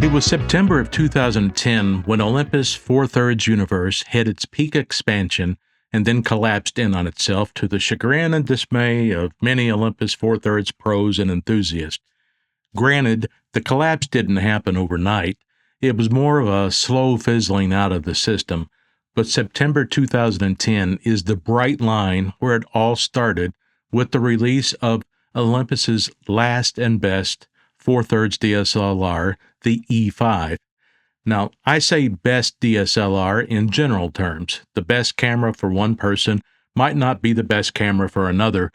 It was September of 2010 when Olympus Four Thirds universe hit its peak expansion and then collapsed in on itself to the chagrin and dismay of many Olympus Four Thirds pros and enthusiasts. Granted, the collapse didn't happen overnight. It was more of a slow fizzling out of the system, but September 2010 is the bright line where it all started with the release of Olympus's last and best Four Thirds DSLR, the E-5. Now, I say best DSLR in general terms. The best camera for one person might not be the best camera for another,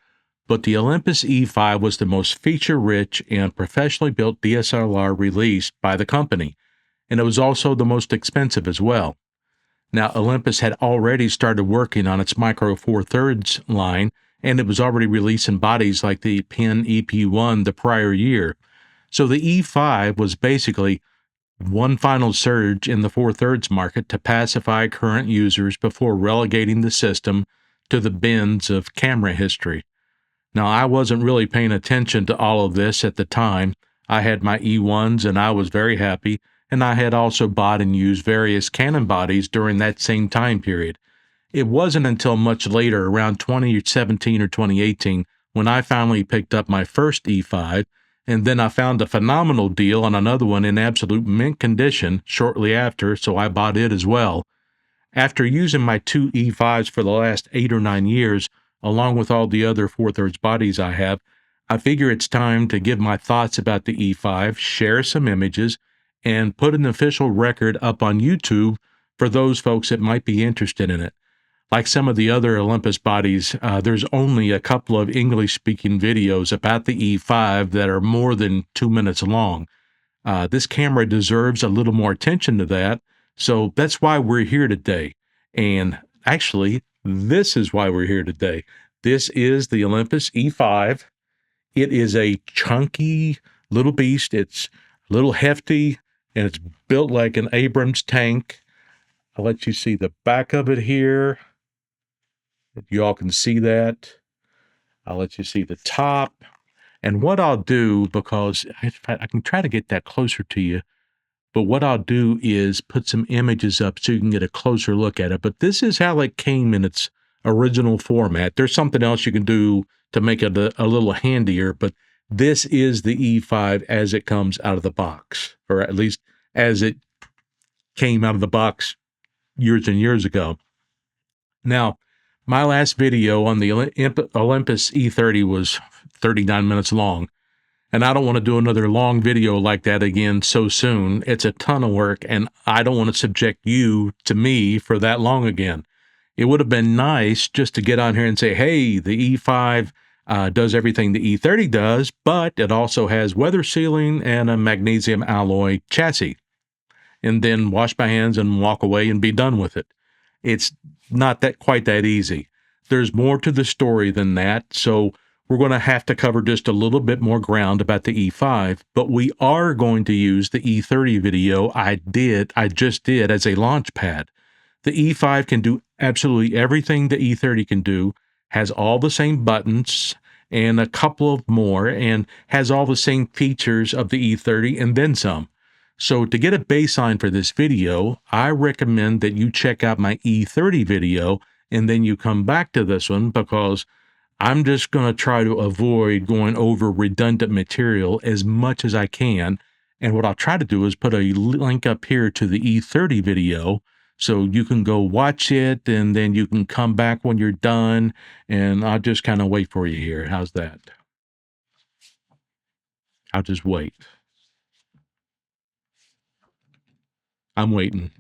but the Olympus E-5 was the most feature-rich and professionally built DSLR released by the company, and it was also the most expensive as well. Now, Olympus had already started working on its Micro Four Thirds line, and it was already releasing bodies like the Pen EP1 the prior year. So the E-5 was basically one final surge in the Four Thirds market to pacify current users before relegating the system to the bins of camera history. Now, I wasn't really paying attention to all of this at the time. I had my E1s and I was very happy, and I had also bought and used various Canon bodies during that same time period. It wasn't until much later, around 2017 or 2018, when I finally picked up my first E5, and then I found a phenomenal deal on another one in absolute mint condition shortly after, so I bought it as well. After using my two E5s for the last 8 or 9 years, along with all the other Four Thirds bodies I have, I figure it's time to give my thoughts about the E5, share some images, and put an official record up on YouTube for those folks that might be interested in it. Like some of the other Olympus bodies, there's only a couple of English-speaking videos about the E5 that are more than 2 minutes long. This camera deserves a little more attention to that, so that's why we're here today. And actually, this is why we're here today. This is the Olympus E5. It is a chunky little beast. It's a little hefty, and it's built like an Abrams tank. I'll let you see the back of it here. You all can see that. I'll let you see the top. And what I'll do, because I can try to get that closer to you, but what I'll do is put some images up so you can get a closer look at it. But this is how it came in its original format. There's something else you can do to make it a little handier, but this is the E5 as it comes out of the box, or at least as it came out of the box years and years ago. Now, my last video on the Olympus E30 was 39 minutes long, and I don't want to do another long video like that again so soon. It's a ton of work, and I don't want to subject you to me for that long again. It would have been nice just to get on here and say, hey, the E5 does everything the E30 does, but it also has weather sealing and a magnesium alloy chassis, and then wash my hands and walk away and be done with it. It's not quite that easy. There's more to the story than that, so we're going to have to cover just a little bit more ground about the E5, but we are going to use the E30 video I just did as a launch pad. The E5 can do absolutely everything the E30 can do, has all the same buttons and a couple of more, and has all the same features of the E30 and then some. So to get a baseline for this video, I recommend that you check out my E30 video and then you come back to this one, because I'm just going to try to avoid going over redundant material as much as I can. And what I'll try to do is put a link up here to the E30 video so you can go watch it, and then you can come back when you're done, and I'll just kind of wait for you here. How's that? I'll just wait. I'm waiting.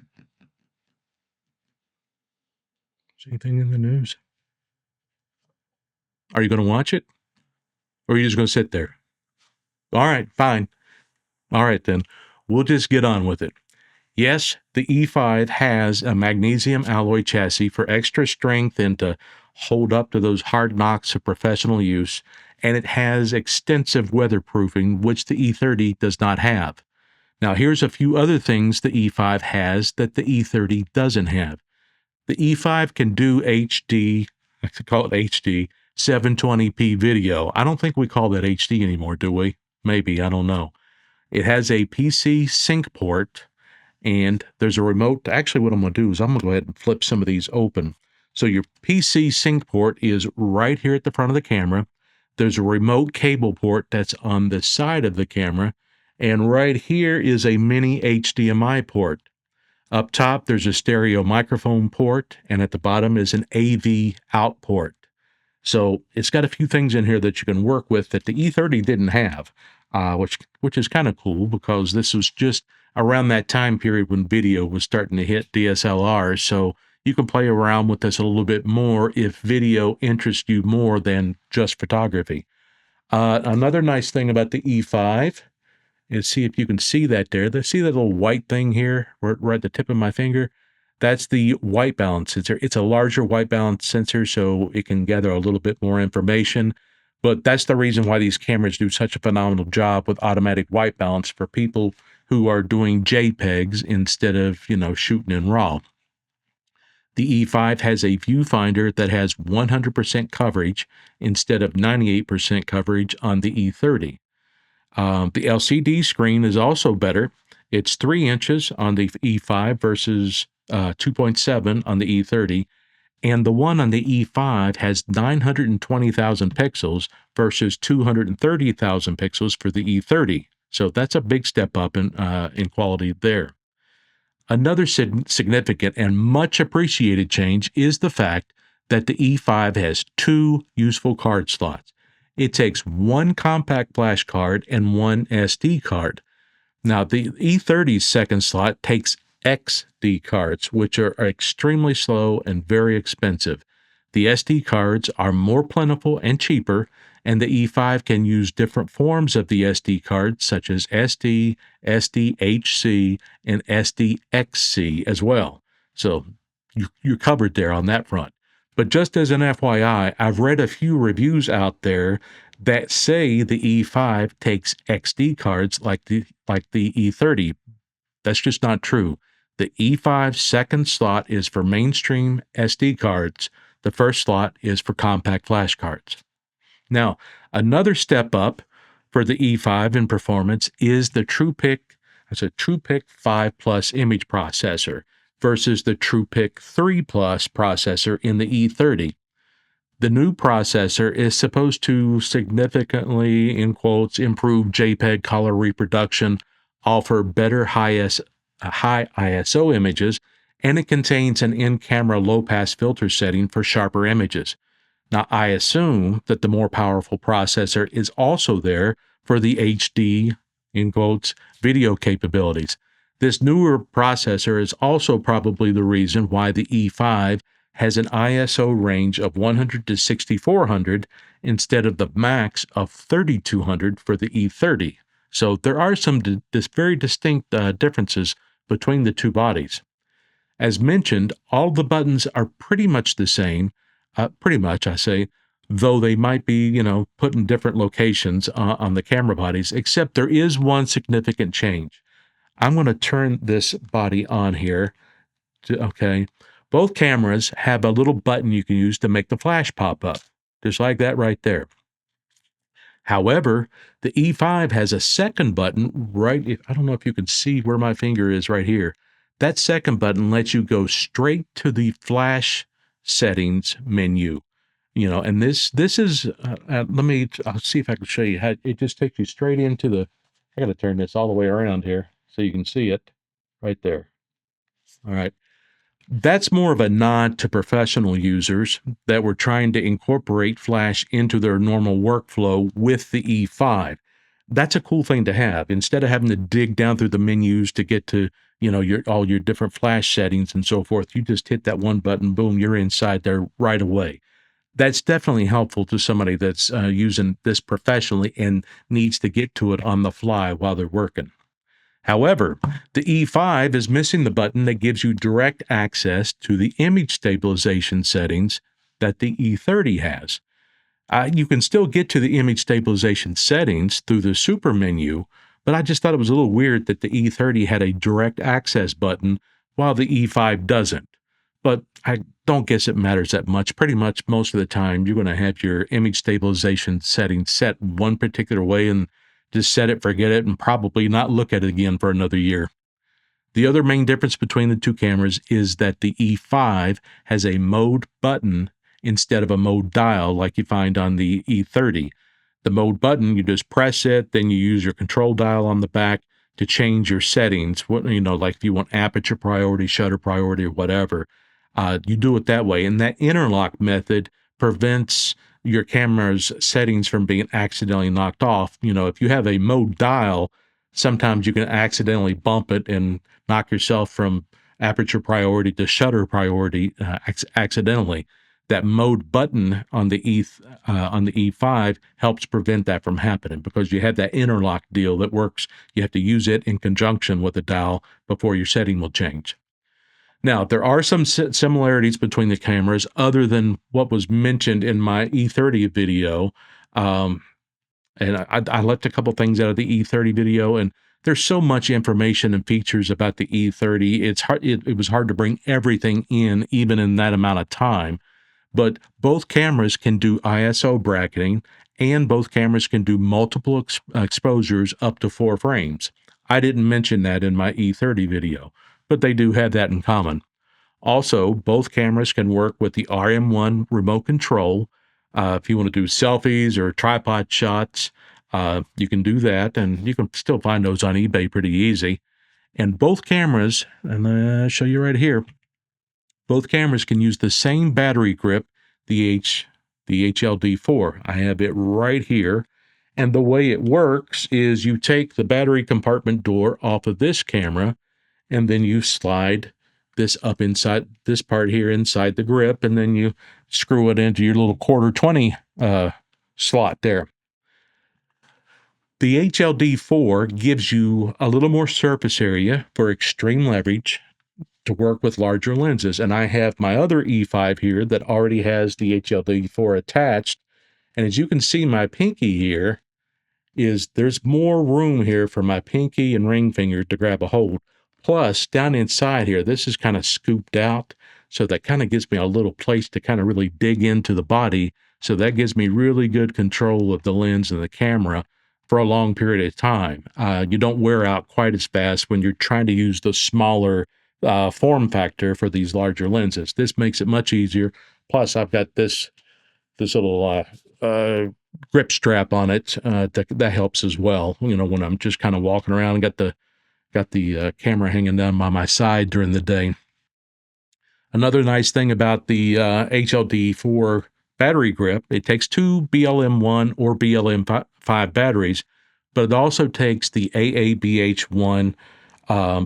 Is anything in the news? Are you going to watch it? Or are you just going to sit there? All right, fine. All right, then. We'll just get on with it. Yes, the E5 has a magnesium alloy chassis for extra strength and to hold up to those hard knocks of professional use, and it has extensive weatherproofing, which the E30 does not have. Now, here's a few other things the E5 has that the E30 doesn't have. The E5 can do HD, I could call it HD, 720p video. I don't think we call that HD anymore, do we? Maybe, I don't know. It has a PC sync port, and there's a remote. Actually, what I'm going to do is I'm going to go ahead and flip some of these open. So your PC sync port is right here at the front of the camera. There's a remote cable port that's on the side of the camera, and right here is a mini HDMI port. Up top, there's a stereo microphone port, and at the bottom is an AV out port. So it's got a few things in here that you can work with that the E30 didn't have, which is kind of cool because this was just around that time period when video was starting to hit DSLRs. So you can play around with this a little bit more if video interests you more than just photography. Another nice thing about the E5 is, see if you can see that there. See that little white thing here right at the tip of my finger? That's the white balance sensor. It's a larger white balance sensor, so it can gather a little bit more information. But that's the reason why these cameras do such a phenomenal job with automatic white balance for people who are doing JPEGs instead of, shooting in RAW. The E5 has a viewfinder that has 100% coverage instead of 98% coverage on the E30. The LCD screen is also better. It's 3 inches on the E5 versus 2.7 on the E30, and the one on the E5 has 920,000 pixels versus 230,000 pixels for the E30. So that's a big step up in quality there. Another significant and much appreciated change is the fact that the E5 has 2 useful card slots. It takes 1 compact flash card and 1 SD card. Now, the E30's second slot takes XD cards, which are extremely slow and very expensive. The SD cards are more plentiful and cheaper, and the E5 can use different forms of the SD card, such as SD, SDHC, and SDXC as well. So you're covered there on that front. But just as an FYI, I've read a few reviews out there that say the E5 takes XD cards like the E30. That's just not true. The E5's second slot is for mainstream SD cards. The first slot is for compact flash cards. Now, another step up for the E5 in performance is the TruePic 5 Plus image processor versus the TruePic 3 Plus processor in the E30. The new processor is supposed to significantly, in quotes, improve JPEG color reproduction, offer better high ISO images, and it contains an in-camera low-pass filter setting for sharper images. Now, I assume that the more powerful processor is also there for the HD, in quotes, video capabilities. This newer processor is also probably the reason why the E5 has an ISO range of 100 to 6400 instead of the max of 3200 for the E30. So there are some very distinct differences between the two bodies. As mentioned, all the buttons are pretty much the same, pretty much, I say, though they might be, put in different locations on the camera bodies, except there is one significant change. I'm going to turn this body on here. Okay. Both cameras have a little button you can use to make the flash pop up, just like that right there. However, the E5 has a second button I don't know if you can see where my finger is right here. That second button lets you go straight to the flash settings menu. And this is, I'll see if I can show you how it just takes you straight into I got to turn this all the way around here so you can see it right there. All right. That's more of a nod to professional users that were trying to incorporate Flash into their normal workflow with the E5. That's a cool thing to have. Instead of having to dig down through the menus to get to, all your different Flash settings and so forth, you just hit that one button, boom, you're inside there right away. That's definitely helpful to somebody that's using this professionally and needs to get to it on the fly while they're working. However, the E5 is missing the button that gives you direct access to the image stabilization settings that the E30 has. You can still get to the image stabilization settings through the super menu, but I just thought it was a little weird that the E30 had a direct access button while the E5 doesn't. But I don't guess it matters that much. Pretty much most of the time, you're going to have your image stabilization settings set one particular way, and just set it, forget it, and probably not look at it again for another year. The other main difference between the two cameras is that the E5 has a mode button instead of a mode dial like you find on the E30. The mode button, you just press it, then you use your control dial on the back to change your settings. Like if you want aperture priority, shutter priority, or whatever, you do it that way. And that interlock method prevents your camera's settings from being accidentally knocked off. If you have a mode dial, sometimes you can accidentally bump it and knock yourself from aperture priority to shutter priority accidentally. That mode button on the E5 helps prevent that from happening because you have that interlock deal that works. You have to use it in conjunction with the dial before your setting will change. Now, there are some similarities between the cameras other than what was mentioned in my E30 video. And I left a couple things out of the E30 video, and there's so much information and features about the E30. It's hard. It was hard to bring everything in, even in that amount of time. But both cameras can do ISO bracketing, and both cameras can do multiple exposures up to 4 frames. I didn't mention that in my E30 video, but they do have that in common. Also, both cameras can work with the RM1 remote control. If you want to do selfies or tripod shots, you can do that, and you can still find those on eBay pretty easy. And both cameras, and I'll show you right here, both cameras can use the same battery grip, the HLD4. I have it right here. And the way it works is you take the battery compartment door off of this camera, and then you slide this up inside this part here inside the grip, and then you screw it into your little 1/4-20 slot there. The HLD4 gives you a little more surface area for extreme leverage to work with larger lenses. And I have my other E5 here that already has the HLD4 attached. And as you can see, my pinky here there's more room here for my pinky and ring finger to grab a hold. Plus, down inside here, this is kind of scooped out. So that kind of gives me a little place to kind of really dig into the body. So that gives me really good control of the lens and the camera for a long period of time. You don't wear out quite as fast when you're trying to use the smaller form factor for these larger lenses. This makes it much easier. Plus, I've got this little grip strap on it that helps as well. When I'm just kind of walking around and got the camera hanging down by my side during the day. Another nice thing about the HLD4 battery grip, it takes 2 BLM1 or BLM5 batteries, but it also takes the AABH1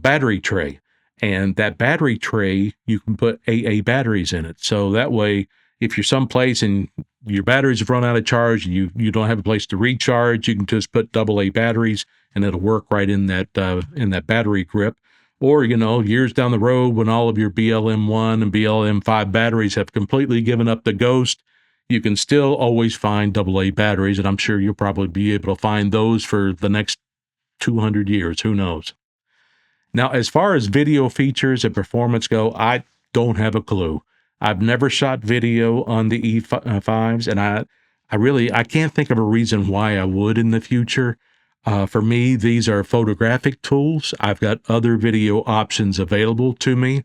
battery tray. And that battery tray, you can put AA batteries in it. So that way, if you're someplace and your batteries have run out of charge and you don't have a place to recharge, you can just put AA batteries and it'll work right in that battery grip. Or, years down the road when all of your BLM1 and BLM5 batteries have completely given up the ghost, you can still always find AA batteries, and I'm sure you'll probably be able to find those for the next 200 years. Who knows? Now, as far as video features and performance go, I don't have a clue. I've never shot video on the E5s, and I can't think of a reason why I would in the future. For me, these are photographic tools. I've got other video options available to me.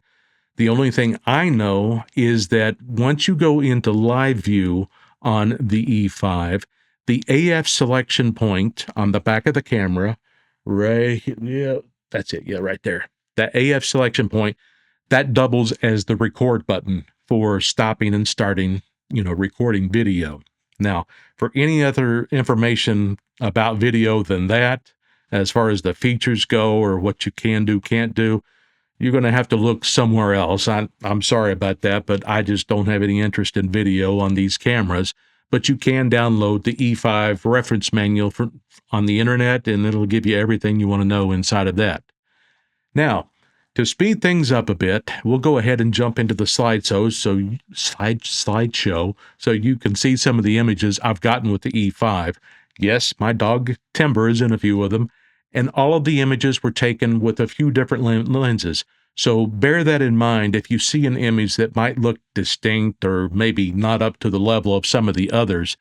The only thing I know is that once you go into live view on the E5, the AF selection point on the back of the camera, right here, yeah, that's it, yeah, right there. That AF selection point, that doubles as the record button for stopping and starting, recording video. Now, for any other information about video than that, as far as the features go or what you can do, can't do, you're going to have to look somewhere else. I'm sorry about that, but I just don't have any interest in video on these cameras. But you can download the E5 reference manual on the internet, and it'll give you everything you want to know inside of that. Now, to speed things up a bit, we'll go ahead and jump into the slideshow so you can see some of the images I've gotten with the E5. Yes, my dog Timber is in a few of them, and all of the images were taken with a few different lenses. So bear that in mind if you see an image that might look distinct or maybe not up to the level of some of the others.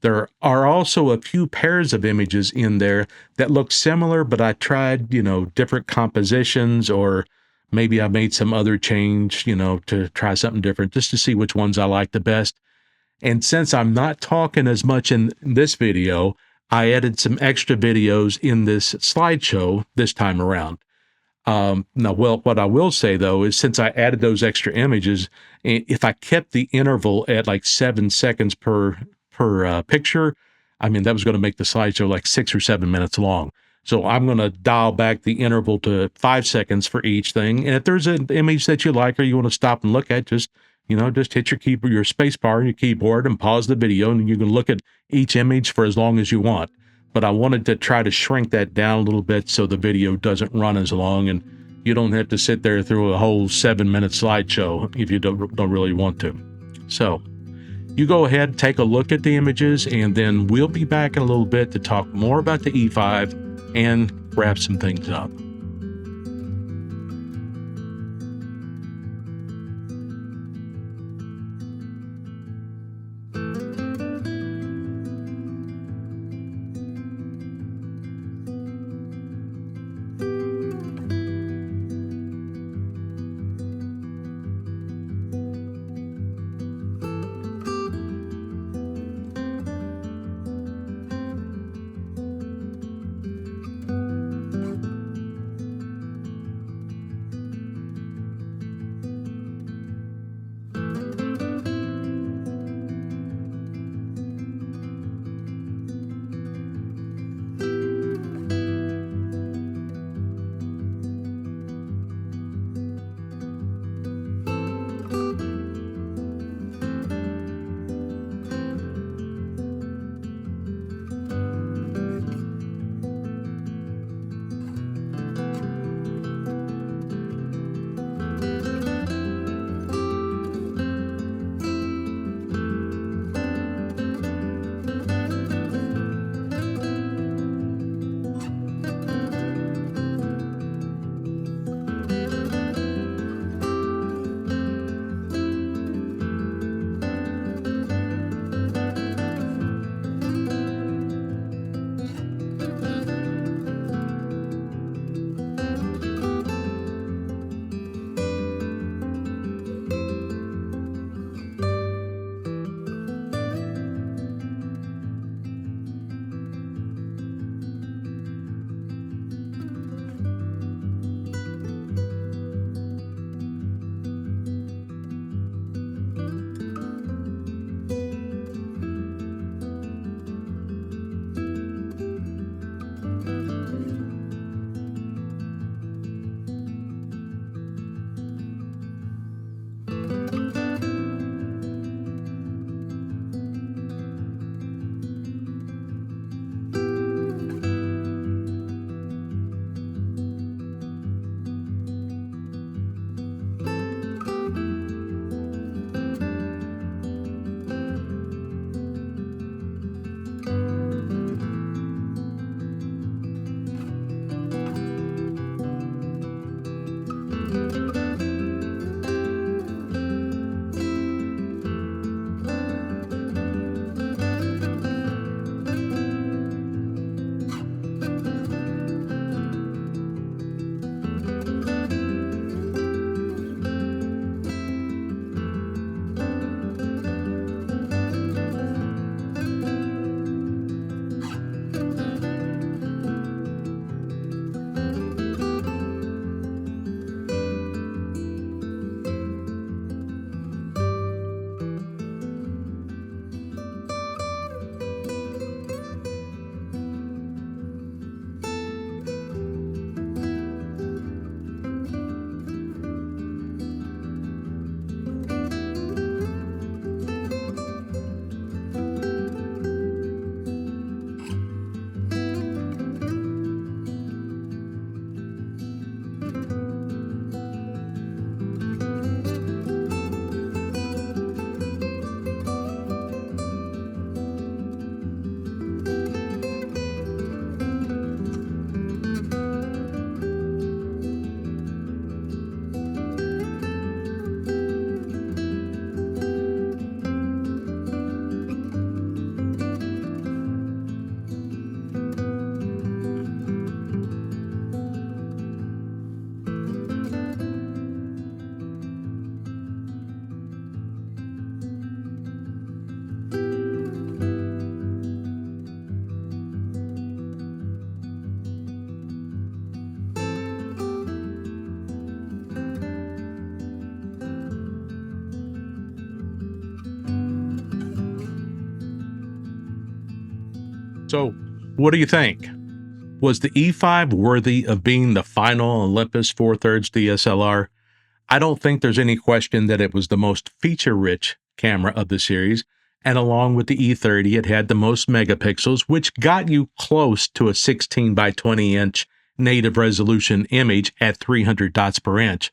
There are also a few pairs of images in there that look similar, but I tried, different compositions, or maybe I made some other change, to try something different just to see which ones I like the best. And since I'm not talking as much in this video, I added some extra videos in this slideshow this time around. Now, well, what I will say though is since I added those extra images, if I kept the interval at like 7 seconds per picture, I mean that was going to make the slideshow like 6 or 7 minutes long. So I'm going to dial back the interval to 5 seconds for each thing. And if there's an image that you like or you want to stop and look at, just hit your keyboard, your space bar on your keyboard, and pause the video, and you can look at each image for as long as you want. But I wanted to try to shrink that down a little bit so the video doesn't run as long and you don't have to sit there through a whole 7-minute slideshow if you don't really want to. So you go ahead, take a look at the images, and then we'll be back in a little bit to talk more about the E-5 and wrap some things up. So, what do you think? Was the E5 worthy of being the final Olympus Four Thirds DSLR? I don't think there's any question that it was the most feature-rich camera of the series, and along with the E30, it had the most megapixels, which got you close to a 16 by 20 inch native resolution image at 300 dots per inch.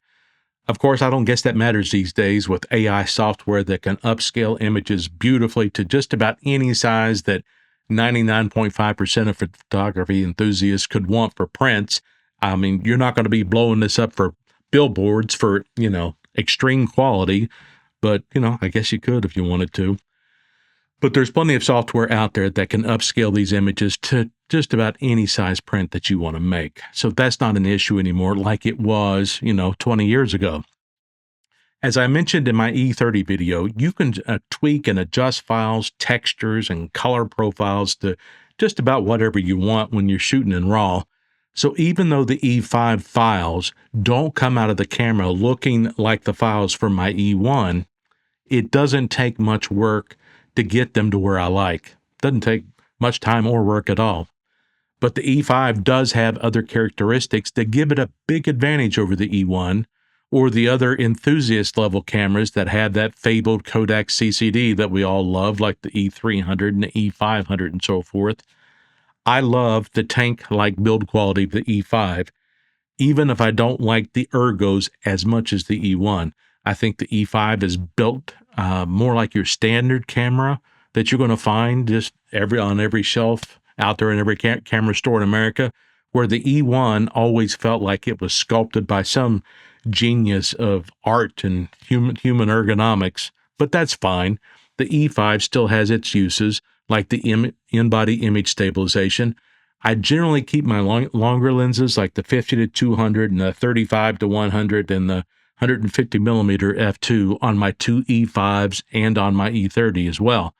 Of course, I don't guess that matters these days with AI software that can upscale images beautifully to just about any size that 99.5% of photography enthusiasts could want for prints. I mean, you're not going to be blowing this up for billboards for, extreme quality, but, I guess you could if you wanted to. But there's plenty of software out there that can upscale these images to just about any size print that you want to make. So that's not an issue anymore like it was, 20 years ago. As I mentioned in my E30 video, you can tweak and adjust files, textures, and color profiles to just about whatever you want when you're shooting in RAW. So even though the E5 files don't come out of the camera looking like the files from my E1, it doesn't take much work to get them to where I like. Doesn't take much time or work at all. But the E5 does have other characteristics that give it a big advantage over the E1 or the other enthusiast level cameras that have that fabled Kodak CCD that we all love, like the E300 and the E500 and so forth. I love the tank-like build quality of the E5, even if I don't like the ergos as much as the E1. I think the E5 is built more like your standard camera that you're going to find just on every shelf out there in every camera store in America, where the E1 always felt like it was sculpted by some genius of art and human ergonomics, but that's fine. The E5 still has its uses, like the in-body image stabilization. I generally keep my longer lenses, like the 50 to 200 and the 35 to 100 and the 150 millimeter f2 on my two E5s and on my E30 as well.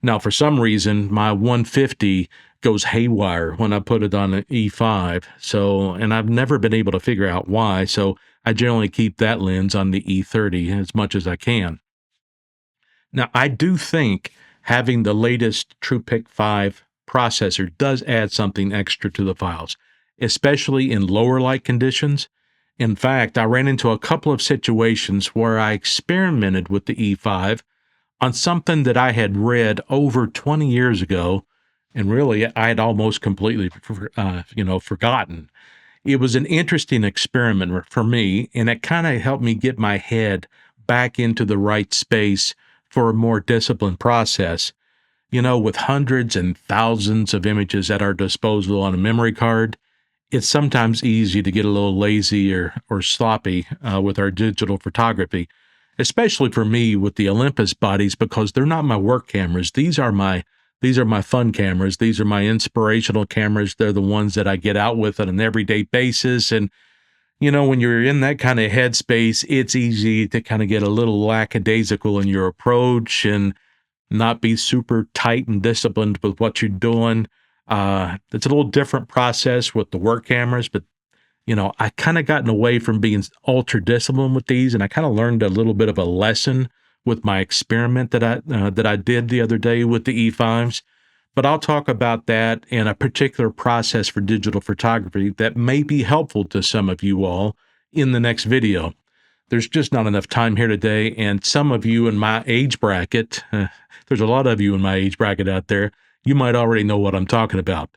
Now, for some reason, my 150 goes haywire when I put it on an E5. And I've never been able to figure out why. So I generally keep that lens on the E30 as much as I can. Now, I do think having the latest TruePic 5 processor does add something extra to the files, especially in lower light conditions. In fact, I ran into a couple of situations where I experimented with the E5 on something that I had read over 20 years ago, and really I had almost completely, forgotten. It was an interesting experiment for me, and it kind of helped me get my head back into the right space for a more disciplined process. With hundreds and thousands of images at our disposal on a memory card, it's sometimes easy to get a little lazy or sloppy with our digital photography, especially for me with the Olympus bodies, because they're not my work cameras. These are my fun cameras. These are my inspirational cameras. They're the ones that I get out with on an everyday basis. And, when you're in that kind of headspace, it's easy to kind of get a little lackadaisical in your approach and not be super tight and disciplined with what you're doing. It's a little different process with the work cameras, but I kind of gotten away from being ultra disciplined with these, and I kind of learned a little bit of a lesson with my experiment that I did the other day with the E5s. But I'll talk about that in a particular process for digital photography that may be helpful to some of you all in the next video. There's just not enough time here today, and some of you in my age bracket, there's a lot of you in my age bracket out there, you might already know what I'm talking about.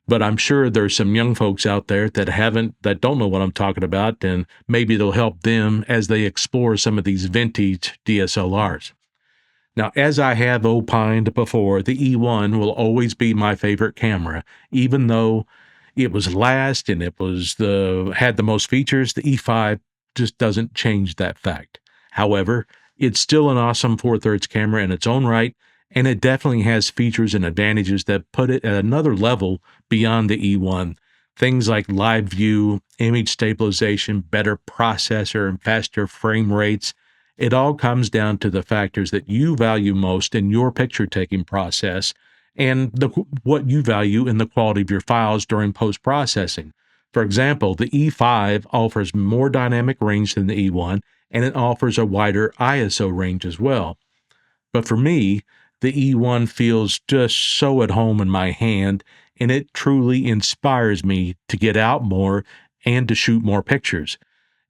But I'm sure there's some young folks out there that don't know what I'm talking about, and maybe it'll help them as they explore some of these vintage DSLRs. Now, as I have opined before, the E1 will always be my favorite camera, even though it was last and it had the most features. The E5 just doesn't change that fact. However, it's still an awesome 4/3 camera in its own right, and it definitely has features and advantages that put it at another level beyond the E1. Things like live view, image stabilization, better processor, and faster frame rates. It all comes down to the factors that you value most in your picture taking process and what you value in the quality of your files during post-processing. For example, the E5 offers more dynamic range than the E1, and it offers a wider ISO range as well. But for me, The E1 feels just so at home in my hand, and it truly inspires me to get out more and to shoot more pictures.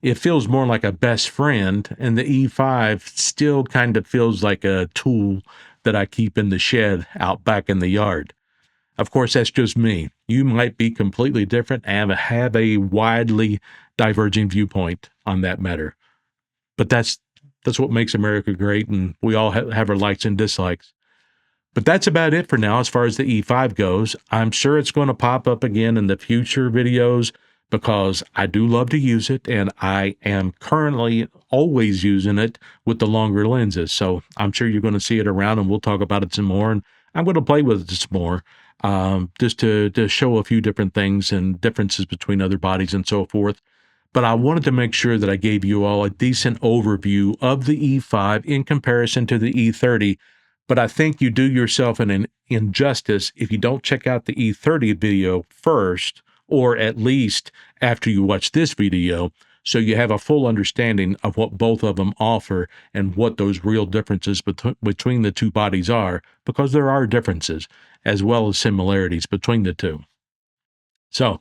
It feels more like a best friend, and the E5 still kind of feels like a tool that I keep in the shed out back in the yard. Of course, that's just me. You might be completely different and have a widely diverging viewpoint on that matter. But that's what makes America great, and we all have our likes and dislikes. But that's about it for now as far as the E5 goes. I'm sure it's going to pop up again in the future videos because I do love to use it, and I am currently always using it with the longer lenses. So I'm sure you're going to see it around, and we'll talk about it some more. And I'm going to play with it some more, just to show a few different things and differences between other bodies and so forth. But I wanted to make sure that I gave you all a decent overview of the E5 in comparison to the E30. But I think you do yourself an injustice if you don't check out the E30 video first, or at least after you watch this video, so you have a full understanding of what both of them offer and what those real differences between the two bodies are, because there are differences as well as similarities between the two. So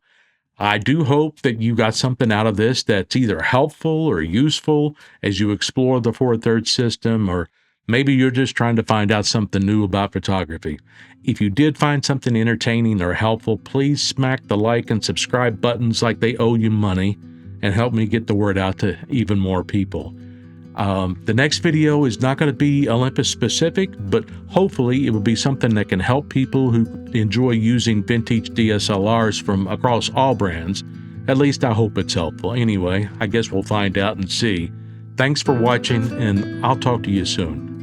I do hope that you got something out of this that's either helpful or useful as you explore the Four Thirds system, or maybe you're just trying to find out something new about photography. If you did find something entertaining or helpful, please smack the like and subscribe buttons like they owe you money and help me get the word out to even more people. The next video is not going to be Olympus specific, but hopefully it will be something that can help people who enjoy using vintage DSLRs from across all brands. At least I hope it's helpful. Anyway, I guess we'll find out and see. Thanks for watching, and I'll talk to you soon.